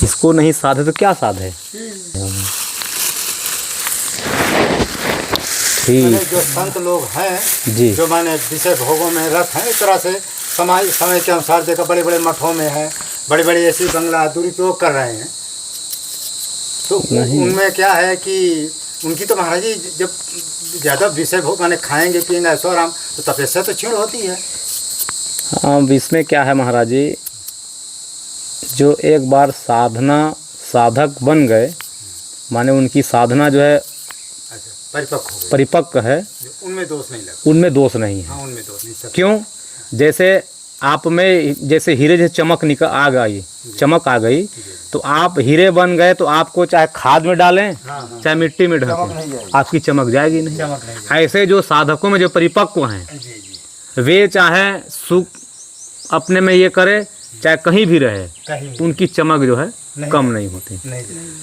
इसको नहीं साधे तो क्या साधे। ठीक। जो संत लोग हैं जी, जो माने विषय भोगों में रख हैं, इस तरह से समय के अनुसार देखा बड़े बड़े मठों में है, बड़े बड़े ऐसी बंगला दुरुपयोग कर रहे हैं। तो उनमें क्या है कि उनकी तो महाराज जी जब ज़्यादा विषय भोग माने खाएंगे पिएंगे ऐशो आराम, तो तपस्या तो क्षीण होती है। हाँ, इसमें क्या है महाराज जी, जो एक बार साधक बन गए, माने उनकी साधना जो है परिपक्व है, उनमें दोष नहीं लगता। उनमें दोष नहीं है। हाँ, उनमें दोष नहीं। क्यों? जैसे आप में जैसे हीरे जैसे चमक आ गई, तो आप हीरे बन गए, तो आपको चाहे खाद में डालें चाहे मिट्टी में ढकें, आपकी चमक जाएगी नहीं। ऐसे जो साधकों में जो परिपक्व हैं, वे चाहे सुख अपने में ये करे चाहे कहीं भी रहे, उनकी चमक जो है कम नहीं होती।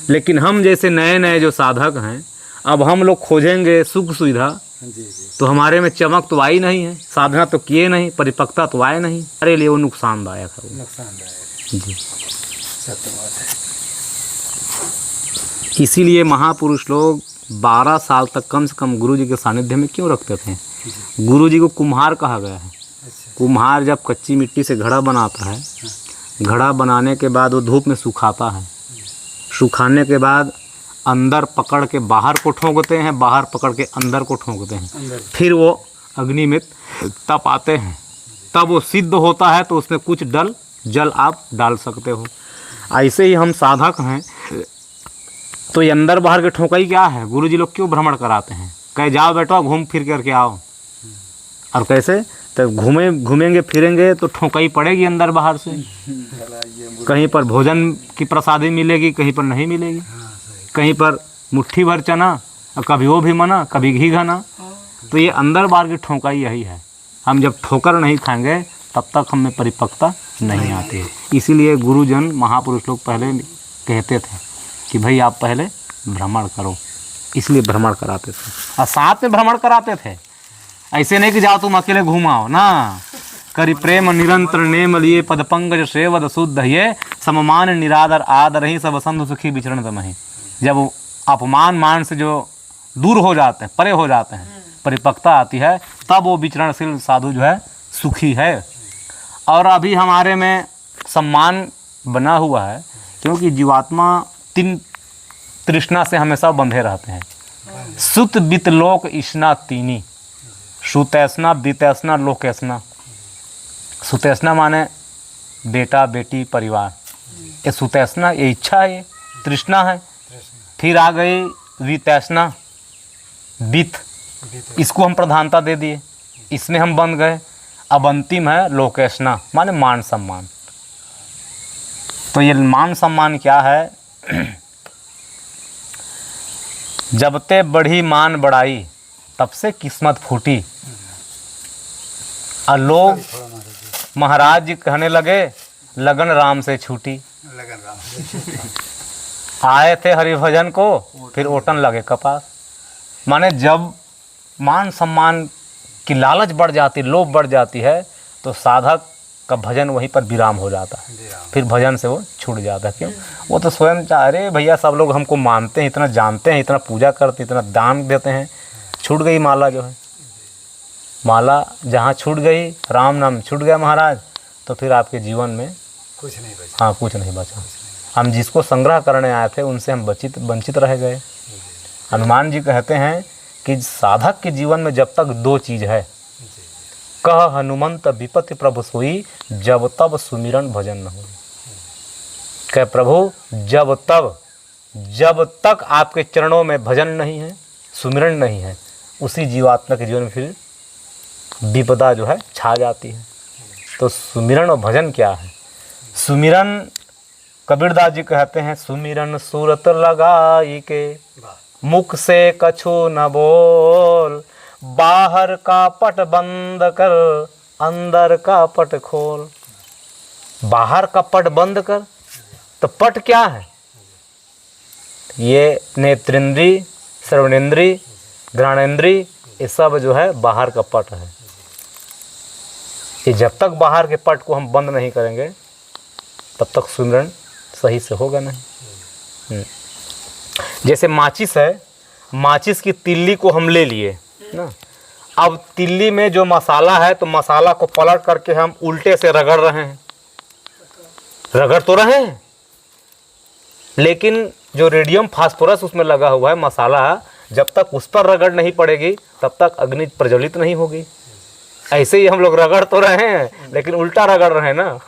लेकिन हम जैसे नए नए जो साधक हैं, अब हम लोग खोजेंगे सुख सुविधा, तो हमारे में चमक तो आई नहीं है, साधना तो किए नहीं, परिपक्वता तो आए नहीं, हमारे लिए वो नुकसानदायक है। जी, सत्य बात है। इसीलिए महापुरुष लोग 12 साल तक कम से कम गुरु जी के सानिध्य में क्यों रखते थे। गुरु जी को कुम्हार कहा गया है। कुम्हार जब कच्ची मिट्टी से घड़ा बनाता है, घड़ा बनाने के बाद वो धूप में सुखाता है, सुखाने के बाद अंदर पकड़ के बाहर को ठोंकते हैं, बाहर पकड़ के अंदर को ठोंकते हैं, फिर वो अग्नि में तपाते हैं, तब वो सिद्ध होता है, तो उसमें कुछ जल आप डाल सकते हो। ऐसे ही हम साधक हैं, तो ये अंदर बाहर के ठोकाई क्या है, गुरु जी लोग क्यों भ्रमण कराते हैं, कहे जाओ बेटा घूम फिर करके आओ। और कैसे, तो घूमेंगे फिरेंगे तो ठोकाई पड़ेगी अंदर बाहर से, कहीं पर भोजन की प्रसादी मिलेगी, कहीं पर नहीं मिलेगी, कहीं पर मुट्ठी भर चना और कभी वो भी मना, कभी घी घना। तो ये अंदर बाहर की ठोकाई यही है। हम जब ठोकर नहीं खाएंगे तब तक हमें परिपक्वता नहीं आती है। इसीलिए गुरुजन महापुरुष लोग पहले कहते थे कि भाई आप पहले भ्रमण करो, इसलिए भ्रमण कराते थे और साथ में भ्रमण कराते थे। ऐसे नहीं कि जाओ तुम अकेले घुमाओ ना, करी प्रेम निरंतर नेम लिए पद पंकज सेवद शुद्ध ये सममान निरादर आदर ही सब संध सुखी विचरण तमहि। जब अपमान मान से जो दूर हो जाते हैं, परे हो जाते हैं, परिपक्वता आती है, तब वो विचरणशील साधु जो है सुखी है। और अभी हमारे में सम्मान बना हुआ है, क्योंकि जीवात्मा 3 तृष्णा से हमेशा बंधे रहते हैं। सुत बित लोक इष्णा तीनी, सुतैष्णा बितैष्णा लोकैष्णा। सुतैष्णा माने बेटा बेटी परिवार, ये सुतैष्णा ये इच्छा है, ये तृष्णा है। फिर आ गई वितैष्णा, वित्त, इसको हम प्रधानता दे दिए, इसमें हम बंध गए। अब अंतिम है लोकैष्णा माने मान सम्मान। तो ये मान सम्मान क्या है, जब ते बढ़ी मान बढ़ाई तब से किस्मत फूटी। और लोग महाराज जी कहने लगे लगन राम से छूटी। आए थे हरिभजन को, फिर ओटन लगे कपास। माने जब मान सम्मान की लालच बढ़ जाती, लोभ बढ़ जाती है, तो साधक का भजन वहीं पर विराम हो जाता है, फिर भजन से वो छूट जाता है। क्यों? वो तो स्वयं अरे भैया सब लोग हमको मानते हैं, इतना जानते हैं, इतना पूजा करते हैं, इतना दान देते हैं, छूट गई माला जो है, माला जहाँ छूट गई, राम नाम छूट गया महाराज, तो फिर आपके जीवन में कुछ नहीं बचा। हाँ, कुछ नहीं बचा। हम जिसको संग्रह करने आए थे उनसे हम वंचित रह गए। हनुमान जी कहते हैं कि साधक के जीवन में जब तक 2 चीज़ है, कह हनुमंत विपत्ति प्रभु सोई, जब तब सुमिरन भजन न हो। कह प्रभु जब तक आपके चरणों में भजन नहीं है, सुमिरन नहीं है, उसी जीवात्मा के जीवन में फिर विपदा जो है छा जाती है। तो सुमिरन और भजन क्या है? सुमिरन, कबीरदास जी कहते हैं, सुमिरन सूरत लगाई के मुख से कछु न बोल, बाहर का पट बंद कर अंदर का पट खोल। बाहर का पट बंद कर, तो पट क्या है? ये नेत्रेंद्री, श्रवणेंद्री, घ्राणेंद्री, ये सब जो है बाहर का पट है। ये जब तक बाहर के पट को हम बंद नहीं करेंगे तब तक सुमिरन सही से होगा नहीं। जैसे माचिस है, माचिस की तिल्ली को हम ले लिए ना, अब तिल्ली में जो मसाला है तो मसाला को पलट करके हम उल्टे से रगड़ रहे हैं, रगड़ तो रहे हैं, लेकिन जो रेडियम फास्फोरस उसमें लगा हुआ है मसाला, जब तक उस पर रगड़ नहीं पड़ेगी तब तक अग्नि प्रज्वलित नहीं होगी। ऐसे ही हम लोग रगड़ तो रहे हैं लेकिन उल्टा रगड़ रहे हैं ना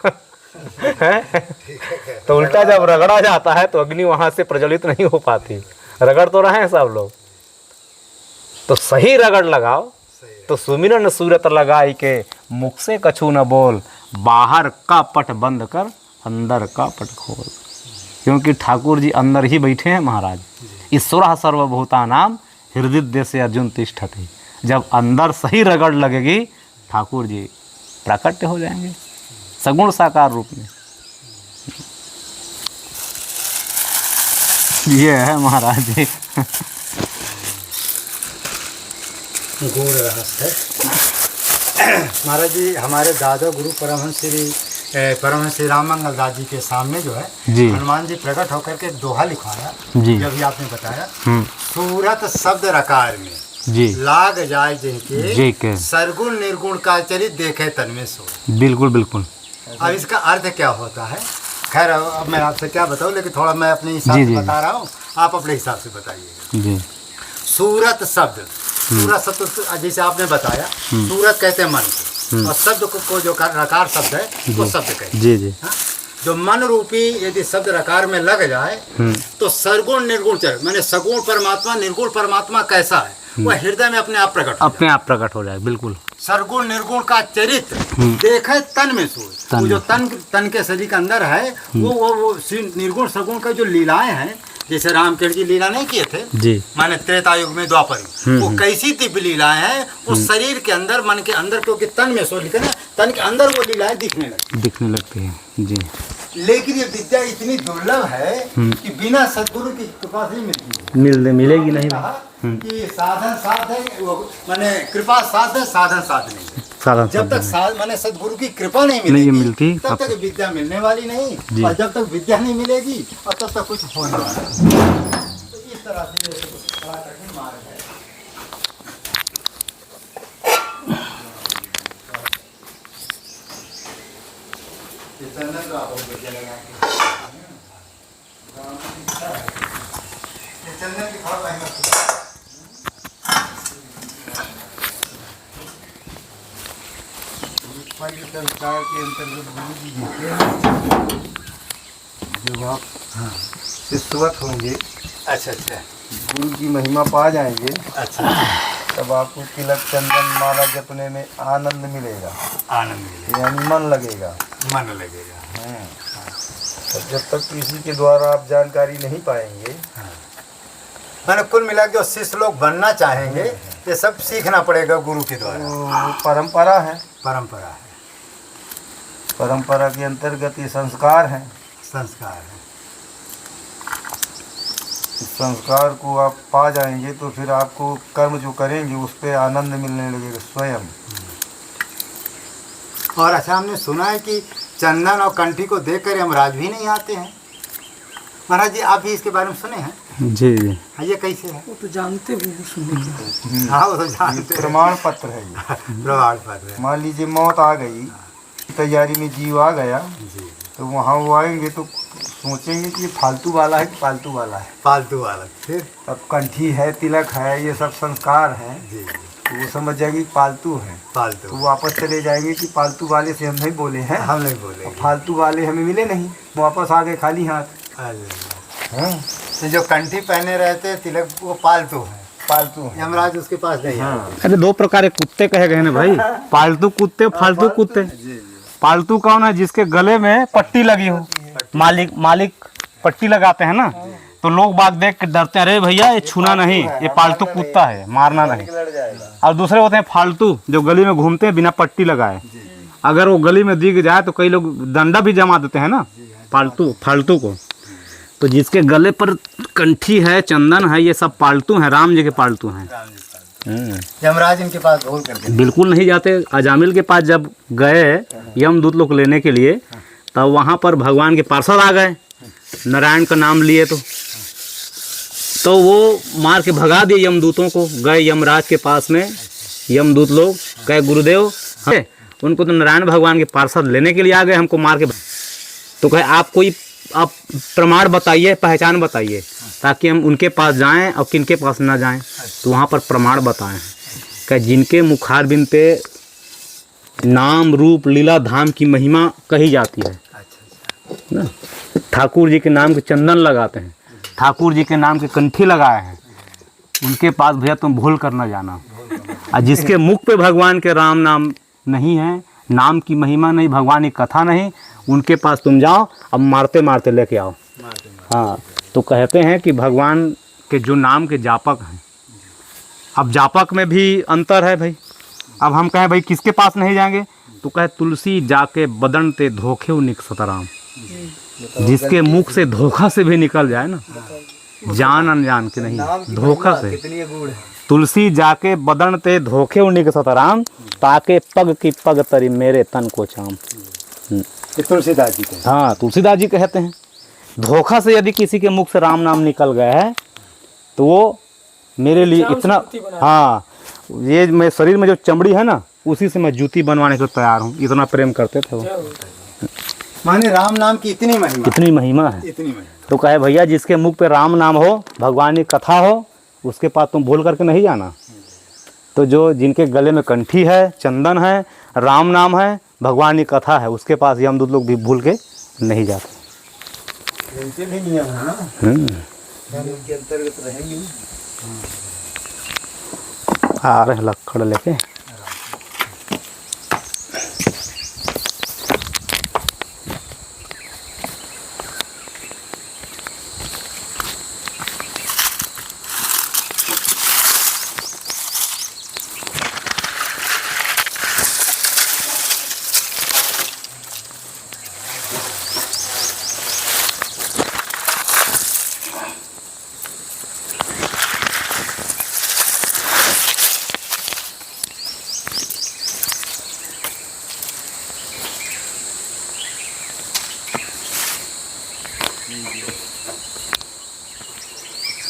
तो उल्टा जब रगड़ा जाता है तो अग्नि वहाँ से प्रज्वलित नहीं हो पाती। रगड़ तो रहे हैं सब लोग, तो सही रगड़ लगाओ। तो सुमिरन सूरत लगाई के मुख से कछु न बोल, बाहर का पट बंद कर अंदर का पट खोल। क्योंकि ठाकुर जी अंदर ही बैठे हैं महाराज। ईश्वर सर्वभूता नाम हृदय देश अर्जुन तिष्ठति। जब अंदर सही रगड़ लगेगी ठाकुर जी प्राकट्य हो जाएंगे सगुण साकार रूप में। ये है महाराज जी गूढ़ रहस्य। महाराज जी हमारे दादा गुरु परमहंस श्री राम मंगल दास जी के सामने जो है हनुमान जी प्रकट होकर के दोहा लिखवाया जी, अभी आपने बताया। सूरत शब्द रकार में जी लाग जाए जिनके सरगुण निर्गुण का चरित देखे तन में सो। बिल्कुल बिल्कुल। अब इसका अर्थ क्या होता है? खैर अब मैं आपसे क्या बताऊं, लेकिन थोड़ा मैं अपने हिसाब से बता रहा हूँ, आप अपने हिसाब से बताइएगा जी। सूरत शब्द, सूरत शब्द जैसे आपने बताया, सूरत कहते हैं मन को, और शब्द को जो रकार शब्द है वो शब्द कहते हैं जी जी। हाँ? जो मन रूपी यदि शब्द रकार में लग जाए तो सरगुण निर्गुण चरित, माने सगुण परमात्मा निर्गुण परमात्मा कैसा है वह हृदय में अपने आप प्रकट हो जाए। बिल्कुल। सरगुण निर्गुण का चरित्र देखे तन में सोच। वो जो तन के शरीर के अंदर है वो निर्गुण सगुण का जो लीलाएं हैं, जैसे रामकृष्ण जी लीला नहीं किए थे जी, माने त्रेता युग में द्वापर में, वो कैसी दिव्य लीलाएं हैं वो शरीर के अंदर मन के अंदर, क्योंकि तन में सो लिखे ना, तन के अंदर वो लीलाएं दिखने लगती है जी। लेकिन ये विद्या इतनी दुर्लभ है कि बिना सद्गुरु की कृपा से मिलेगी नहीं। कि साधन साध है, माने कृपा साध है, साधन साध नहीं। जब तक माने सद्गुरु की कृपा नहीं मिलती तब तक विद्या मिलने वाली नहीं, और जब तक विद्या नहीं मिलेगी और तब तक कुछ होने वाला नहीं। तो इस तरह से बड़ा कठिन मार्ग है। चंदन की फल संस्कार के अंतर्गत गुरु जी देते हैं जब आप शिष्यवत होंगे, अच्छा गुरु की महिमा पा जाएंगे, अच्छा तब आपको तिलक चंदन माला जपने में आनंद मिलेगा, यानी मन लगेगा। और जब तक किसी के द्वारा आप जानकारी नहीं पाएंगे, मैंने कुल मिला के शिष्य लोग बनना चाहेंगे ये सब सीखना पड़ेगा गुरु के द्वारा। परंपरा के अंतर्गत ये संस्कार है। इस संस्कार को आप पा जाएंगे तो फिर आपको कर्म जो करेंगे उस पर आनंद मिलने लगेगा स्वयं। और अच्छा हमने सुना है कि चंदन और कंठी को देखकर यमराज भी नहीं आते हैं। महाराज जी आप भी इसके बारे में सुने हैं? जी जी। हाँ, ये कैसे है? वो तो जानते हैं। हाँ वो तो जानते। प्रमाण पत्र है ये। प्रमाण पत्र है। मान लीजिए मौत आ गई, तैयारी में जीव आ गया जी, तो वहाँ वो आएंगे तो सोचेंगे कि ये फालतू वाला है कि पालतू वाला है। फिर अब कंठी है, तिलक है, ये सब संस्कार हैं जी, तो वो समझ जाएगी पालतू है, तो वापस चले जाएंगे कि पालतू वाले से हम नहीं बोले हैं, हम नहीं बोले, फालतू वाले हमें मिले नहीं, वापस आ गए खाली हाथ। तो जो कंठी पहने रहते तिलक वो पालतू है, यमराज उसके पास नहीं है। अरे दो प्रकार के कुत्ते कहे गए ना भाई, पालतू कुत्ते, फालतू कुत्ते। पालतू कौन है? जिसके गले में पट्टी लगी हो, मालिक पट्टी लगाते हैं ना, तो लोग बाग देख के डरते हैं, अरे भैया ये छूना नहीं, ये पालतू कुत्ता है, मारना नहीं। और दूसरे होते हैं फालतू, जो गली में घूमते हैं बिना पट्टी लगाए, अगर वो गली में दिख जाए तो कई लोग डंडा भी जमा देते हैं ना फालतू को। तो जिसके गले पर कंठी है, चंदन है, ये सब पालतू हैं, राम जी के पालतू हैं। यमराज इनके पास भूल करके बिल्कुल नहीं जाते। अजामिल के पास जब गए यमदूत लोग लेने के लिए, तब वहाँ पर भगवान के पार्षद आ गए नारायण का नाम लिए तो वो मार के भगा दिए यमदूतों को। गए यमराज के पास में, यमदूत लोग कहे गुरुदेव है, उनको तो नारायण भगवान के पार्षद लेने के लिए आ गए, हमको मार के। तो कहे आप प्रमाण बताइए, पहचान बताइए, ताकि हम उनके पास जाएं और किनके पास ना जाएं। तो वहाँ पर प्रमाण बताएं कि जिनके मुखारबिंद पे नाम रूप लीला धाम की महिमा कही जाती है ना, ठाकुर जी के नाम के चंदन लगाते हैं, ठाकुर जी के नाम के कंठी लगाए हैं, उनके पास भैया तुम भूल कर न जाना। और जिसके मुख पे भगवान के राम नाम नहीं है, नाम की महिमा नहीं, भगवान की कथा नहीं, उनके पास तुम जाओ, अब मारते मारते लेके आओ। हाँ, तो कहते हैं कि भगवान के जो नाम के जापक हैं, अब जापक में भी अंतर है भाई। अब हम कहें भाई किसके पास नहीं जाएंगे, तो कहे तुलसी जाके बदन ते धोखे निक सतराम। जिसके मुख से धोखा से भी निकल जाए ना, जान अनजान के नहीं, धोखा से। तुलसी जाके बदन ते धोखे निक सतराम, ताके पग की पग तरी मेरे तन को चाम। तुलसीदास जी कहते हैं। हाँ, तुलसीदास जी कहते हैं धोखा से यदि किसी के मुख से राम नाम निकल गया है तो वो मेरे लिए इतना, हाँ, ये मेरे शरीर में जो चमड़ी है ना, उसी से मैं जूती बनवाने को तैयार हूँ, इतना प्रेम करते थे वो। माने राम नाम की इतनी महिमा है, इतनी महिमा है। इतनी महिमा। तो कहे भैया जिसके मुख पे राम नाम हो, भगवान की कथा हो, उसके पास तुम भूल करके नहीं जाना। तो जो जिनके गले में कंठी है, चंदन है, राम नाम है, भगवान की कथा है, उसके पास यमदूत लोग भी भूल के नहीं जाते। इनके भी नियम है ना, के अंतर्गत रहेंगे। आ रहे लक्कड़ लेके।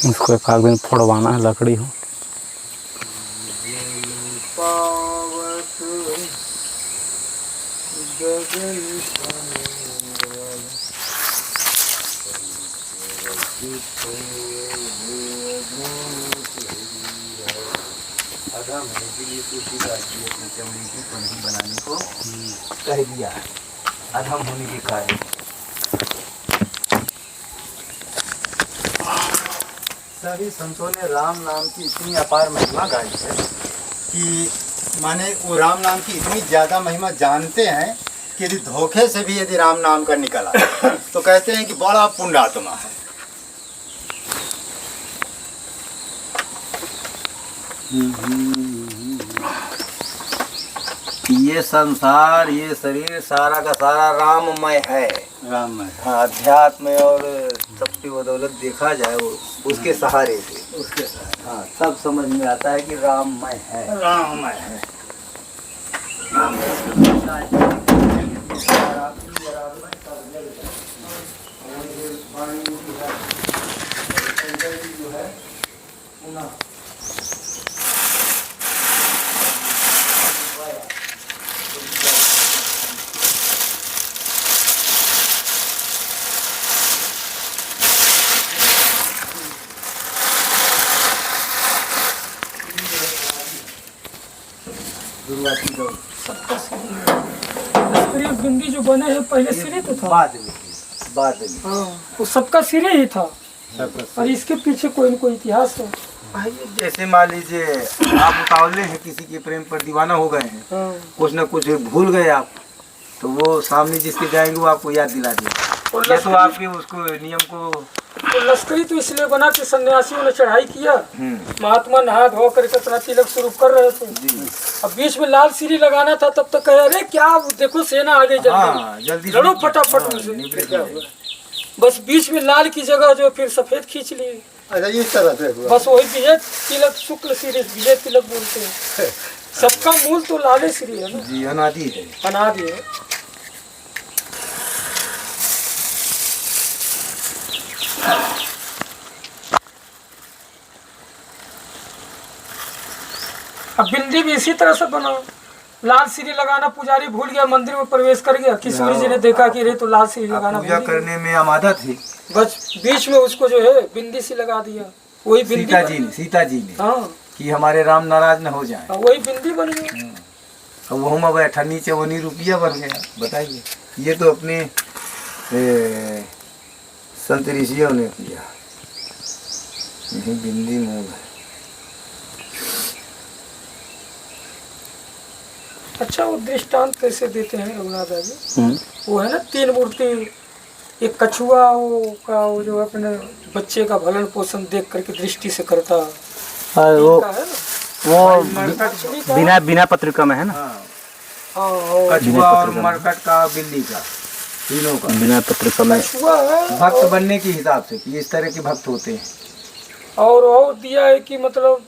उसको एक आध दिन फोड़वाना है, लकड़ी हो। बनाने को कह दिया है, अधम होने के कारण। सभी संतों ने राम नाम की इतनी अपार महिमा गाई है कि माने वो राम नाम की इतनी ज़्यादा महिमा जानते हैं कि यदि धोखे से भी यदि राम नाम का निकला तो कहते हैं कि बड़ा पुण्यात्मा है। ये संसार, ये शरीर सारा का सारा राममय है। राममय। हाँ, अध्यात्म और सबकी बदौलत देखा जाए वो उसके सहारे से, उसके साथ हाँ, सब समझ में आता है कि राममय है। राममय है। बिंदी जो बने हैं पहले सिरे तो था, बाद में हाँ, वो सबका सिरे ही था। और इसके पीछे कोई न कोई इतिहास है। भाई जैसे मान लीजिए आप उतावले हैं, किसी के प्रेम पर दीवाना हो गए हैं, हाँ। कुछ न कुछ भूल गए आप, तो वो सामने जिसके जाएंगे वो आपको याद दिला देगा, या तो आपके उसको नियम को। तो लश्करी तो इसलिए बना कि सन्यासियों ने चढ़ाई किया, महात्मा नहा धो करके अपना तिलक स्वरूप कर रहे थे। अब बीच में लाल सीरी लगाना था, तब तो कहे अरे क्या देखो सेना आ गई, जल्दी लड़ो फटाफट उनसे। बस बीच में लाल की जगह जो फिर सफेद खींच लिए। अच्छा, इस तरह से हुआ। बस वही विजय तिलक, शुक्ल सीरी विजय तिलक बोलते हैं। सबका मूल तो लाले श्री है ना जी, अनादि है, अनादि है। अब बिंदी भी इसी तरह से बनाओ। लाल सीरी लगाना पुजारी भूल गया, मंदिर में प्रवेश कर गया, किशोरी जी ने देखा कि रे तो लाल सीरी लगाना पूजा भूल गया। करने में आमादा थी बस बीच में उसको जो है बिंदी सी लगा दिया, वही बिंदी सीता जी ने हाँ कि हमारे राम नाराज न हो जाए। वही बिंदी बन गई। अब वो हम बैठा नीचे वो नहीं रुपया बन गया। बताइए, ये तो अपने संत ऋषियों ने किया। यही बिंदी मूल है। अच्छा, वो दृष्टांत कैसे देते हैं रघुनाथ जी? वो है ना 3 मूर्ति, एक कछुआ वो जो अपने बच्चे का भलन पोषण देख करके दृष्टि से करता वो है ना, वो बिना पत्रिका में है ना। कछुआ और मरकट का, बिल्ली का, तीनों का बिना पत्रिका में कछुआ है भक्त बनने के हिसाब से कि इस तरह के भक्त होते हैं। और दिया है कि मतलब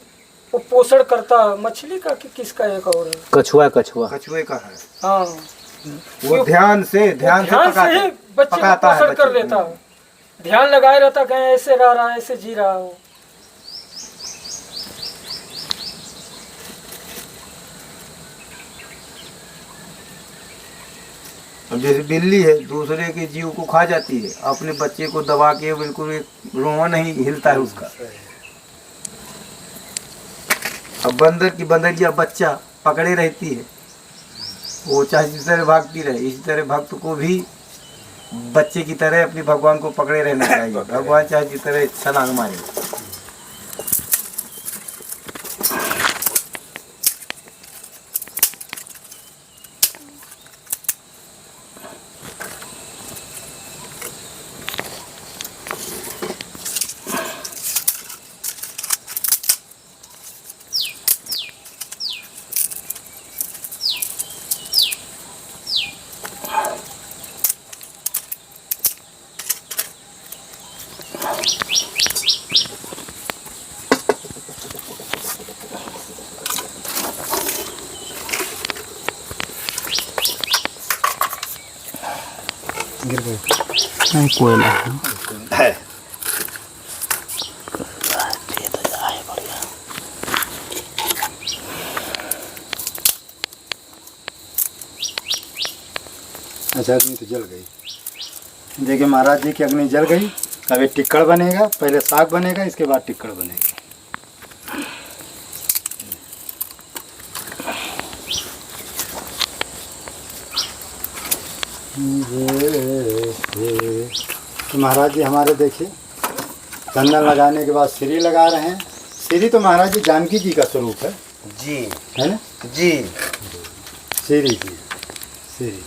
वो पोषण करता है मछली का कि किसका, एक और है कछुआ कछुए का है। हाँ, वो ध्यान से ही बच्चे को पकाता है पोषण कर बच्चे लेता है, ध्यान लगाए रहता कहीं ऐसे रह रहा है, ऐसे जी रहा हो। अब जैसे बिल्ली है दूसरे के जीव को खा जाती है, अपने बच्चे को दबा के बिल्कुल एक रोआ नहीं हिलता है उसका। अब बंदर की बंदरिया बच्चा पकड़े रहती है, वो चाहे जिस तरह भागती रहे, इसी तरह भक्त को भी बच्चे की तरह अपने भगवान को पकड़े रहना चाहिए। भगवान चाहे जिस तरह छलांग मारे। नहीं कोयला है। अच्छा, अग्नि तो जल गई। देखिए महाराज जी की अग्नि जल गई। अब ये टिक्कड़ बनेगा, पहले साग बनेगा, इसके बाद टिक्कड़ बनेगा। तो महाराज जी हमारे देखिए चंदन लगाने के बाद श्री लगा रहे हैं। श्री तो महाराज जी जानकी जी का स्वरूप है जी, है ना जी। श्री जी, श्री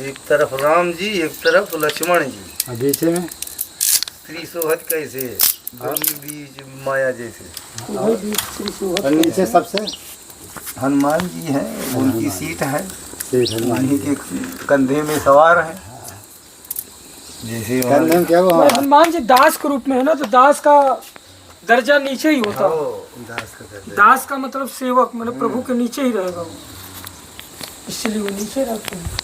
एक तरफ राम जी, एक तरफ लक्ष्मण जी, और बीच में स्त्री सोहत कैसे, दोनों बीच माया जैसे। और नीचे सबसे हनुमान जी हैं, उनकी सीट है, हनुमान उन्हीं के कंधे में सवार है। जैसे कंधे में क्या हुआ? हनुमान जी दास के रूप में है ना, तो दास का दर्जा नीचे ही होता है। दास का मतलब सेवक, मतलब प्रभु के नीचे ही रहेगा वो, इसलिए वो नीचे रहते हैं।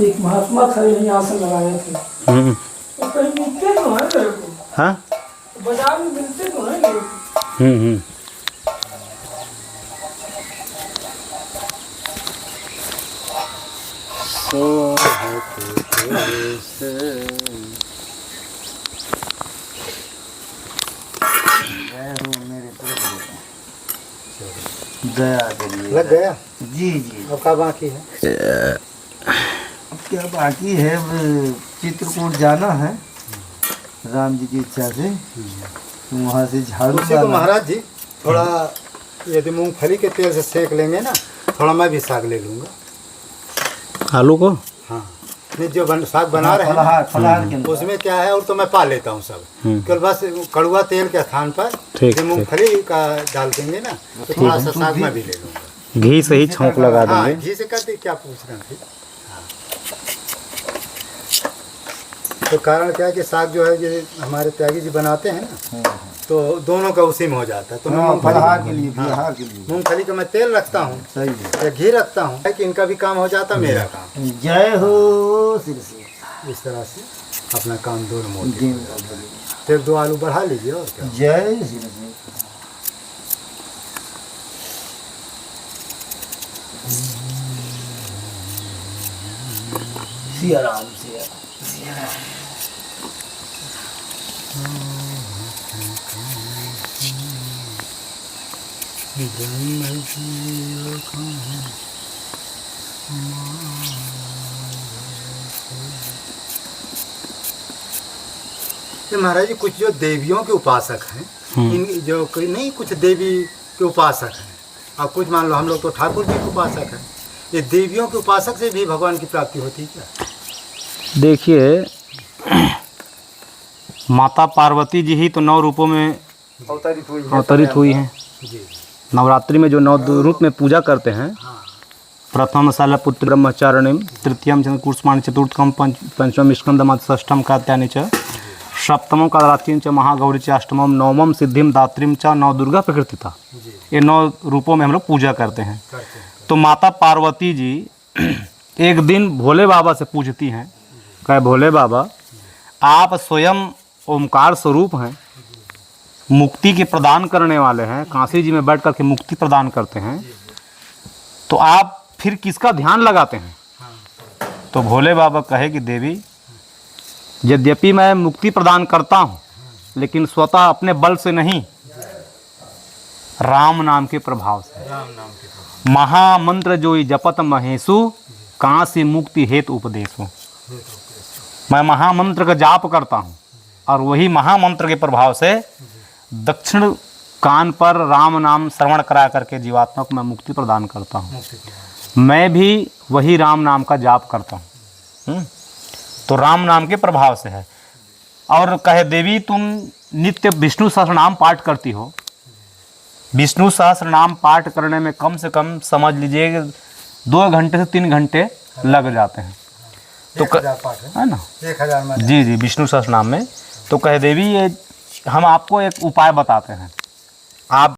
एक महात्मा था, यही आसन लगाए थे। तो कहीं मिलते तो है मेरे को, हाँ, बाजार में मिलते तो है मेरे को। लग गया। जी जी। अब क्या बाकी है? अब क्या बाकी है, अब चित्रकूट जाना है राम जी की इच्छा से, तो वहाँ से झाड़ू उसी को महाराज जी थोड़ा यदि मूंगफली के तेल से सेक लेंगे ना, थोड़ा मैं भी साग ले लूँगा। आलू को हाँ, ये जो साग बना रहे हैं फलाहार फलाहार के अंदर उसमें क्या है, और तो मैं पा लेता हूँ सब केवल बस कड़ुआ तेल के स्थान पर ठीक, जो मूंगफली का डाल देंगे ना, तो थोड़ा सा साग मैं भी ले लूँगा। घी से ही छौंक लगा हाँ, देंगे। घी से करते क्या पूछ रहे थे। तो कारण क्या है कि साग जो है ये हमारे त्यागी जी बनाते हैं ना, तो दोनों का उसी में हो जाता है। तो मैं फलाहार के लिए फलाहार के लिए मूंगफली का मैं तेल रखता हूँ सही है। या घी रखता हूँ, है कि इनका भी काम हो जाता, मेरा काम। जय हो सिर से इस तरह से अपना काम दोनों मोड़ जी। फिर 2 आलू बढ़ा लीजिए और क्या। जय सिर से सिया राम सिया राम। ये महाराज जी कुछ जो देवियों के उपासक हैं, इन जो कोई नहीं कुछ देवी के उपासक हैं, और कुछ मान लो हम लोग तो ठाकुर जी के उपासक हैं, ये देवियों के उपासक से भी भगवान की प्राप्ति होती है क्या? देखिए, माता पार्वती जी ही तो 9 रूपों में अवतरित हुई हैं। जी नवरात्रि में जो 9 रूप में पूजा करते हैं, प्रथम शैलपुत्र ब्रह्मचारिणीम, तृतीयम चंद्रकुष्माणि, चतुर्थम पंचम स्कंदम, षष्ठम कात्यायनी च, सप्तमम कालरात्रिं च, महागौरी च, अष्टमम नवमम सिद्धिम दात्रीम च, 9 दुर्गा प्रकृतिता। ये 9 रूपों में हम लोग पूजा करते हैं। तो माता पार्वती जी एक दिन भोले बाबा से पूछती हैं, कहे भोले बाबा आप स्वयं ओमकार स्वरूप हैं, मुक्ति के प्रदान करने वाले हैं, काशी जी में बैठ कर के मुक्ति प्रदान करते हैं, तो आप फिर किसका ध्यान लगाते हैं? तो भोले बाबा कहे कि देवी यद्यपि मैं मुक्ति प्रदान करता हूँ, लेकिन स्वतः अपने बल से नहीं, राम नाम के प्रभाव से। राम नाम के महामंत्र जो जपत महेशु, काशी मुक्ति हेतु उपदेशु। मैं महामंत्र का जाप करता हूँ और वही महामंत्र के प्रभाव से दक्षिण कान पर राम नाम श्रवण करा करके जीवात्मा को मैं मुक्ति प्रदान करता हूँ। मैं भी वही राम नाम का जाप करता हूँ। तो राम नाम के प्रभाव से है। और कहे देवी तुम नित्य विष्णु सहस्रनाम पाठ करती हो, विष्णु सहस्रनाम पाठ करने में कम से कम समझ लीजिए 2 घंटे से 3 घंटे लग जाते हैं। तो 1000 पाठ है ना, 1000 में। जी जी, विष्णु सहस्रनाम में। तो कहे देवी ये हम आपको एक उपाय बताते हैं, आप